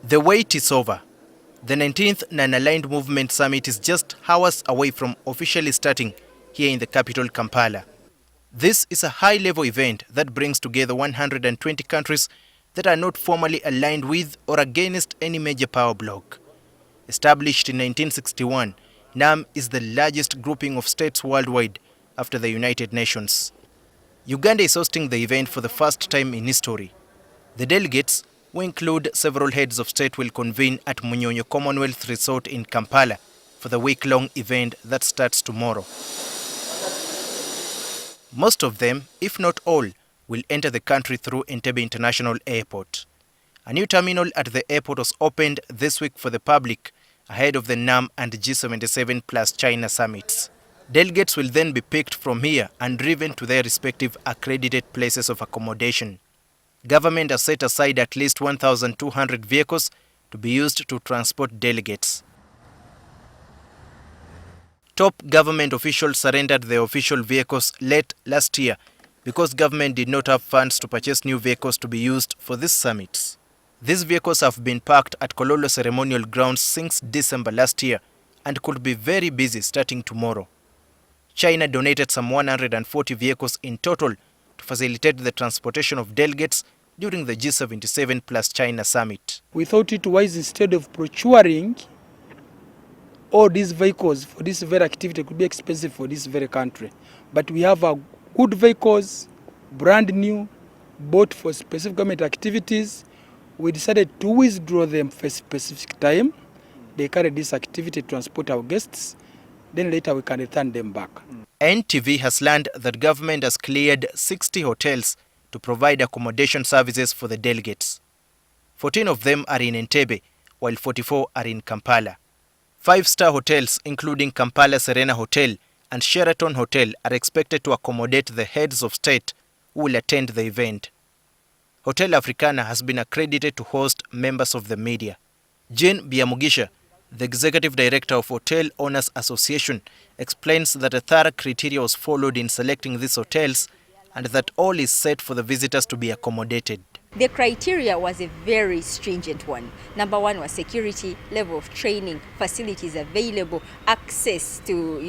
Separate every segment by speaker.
Speaker 1: The wait is over. The 19th Non-Aligned Movement Summit is just hours away from officially starting here in the capital, Kampala. This is a high-level event that brings together 120 countries that are not formally aligned with or against any major power bloc. Established in 1961, NAM is the largest grouping of states worldwide after the United Nations. Uganda is hosting the event for the first time in history. The delegates, who include several heads of state, will convene at Munyonyo Commonwealth Resort in Kampala for the week-long event that starts tomorrow. Most of them, if not all, will enter the country through Entebbe International Airport. A new terminal at the airport was opened this week for the public ahead of the NAM and G77 plus China summits. Delegates will then be picked from here and driven to their respective accredited places of accommodation. Government has set aside at least 1,200 vehicles to be used to transport delegates. Top government officials surrendered their official vehicles late last year because government did not have funds to purchase new vehicles to be used for these summits. These vehicles have been parked at Kololo ceremonial grounds since December last year and could be very busy starting tomorrow. China donated some 140 vehicles in total to facilitate the transportation of delegates during the G77 plus China summit.
Speaker 2: We thought it wise, instead of procuring all these vehicles for this very activity, it could be expensive for this very country. But we have good vehicles, brand new, bought for specific government activities. We decided to withdraw them for a specific time. They carry this activity to transport our guests. Then later we can return them back.
Speaker 1: NTV has learned that government has cleared 60 hotels to provide accommodation services for the delegates. 14 of them are in Entebbe, while 44 are in Kampala. 5-star hotels, including Kampala Serena Hotel and Sheraton Hotel, are expected to accommodate the heads of state who will attend the event. Hotel Africana has been accredited to host members of the media. Jane Biamugisha, the executive director of Hotel Owners Association, explains that a thorough criteria was followed in selecting these hotels and that all is set for the visitors to be accommodated.
Speaker 3: The criteria was a very stringent one. Number one was security, level of training, facilities available, access to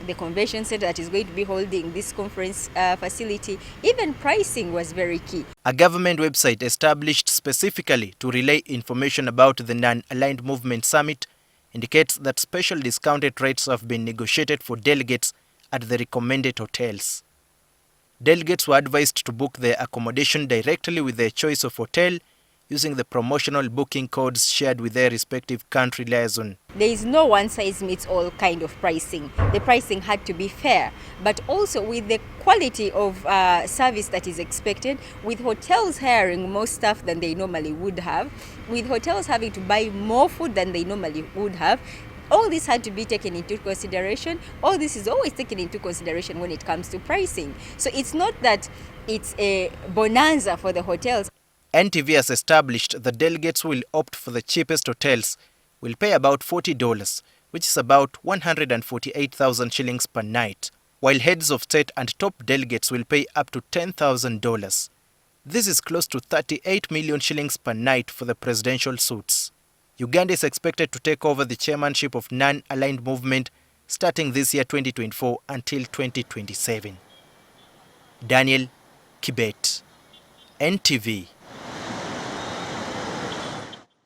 Speaker 3: the convention center that is going to be holding this conference facility. Even pricing was very key.
Speaker 1: A government website established specifically to relay information about the Non-Aligned Movement Summit indicates that special discounted rates have been negotiated for delegates at the recommended hotels. Delegates were advised to book their accommodation directly with their choice of hotel using the promotional booking codes shared with their respective country liaison.
Speaker 3: There is no one-size-fits-all kind of pricing. The pricing had to be fair, but also with the quality of service that is expected, with hotels hiring more staff than they normally would have, with hotels having to buy more food than they normally would have. All this had to be taken into consideration. All this is always taken into consideration when it comes to pricing. So it's not that it's a bonanza for the hotels.
Speaker 1: NTV has established the delegates will opt for the cheapest hotels, will pay about $40, which is about 148,000 shillings per night, while heads of state and top delegates will pay up to $10,000. This is close to 38 million shillings per night for the presidential suites. Uganda is expected to take over the chairmanship of Non-Aligned Movement starting this year 2024 until 2027. Daniel Kibet, NTV.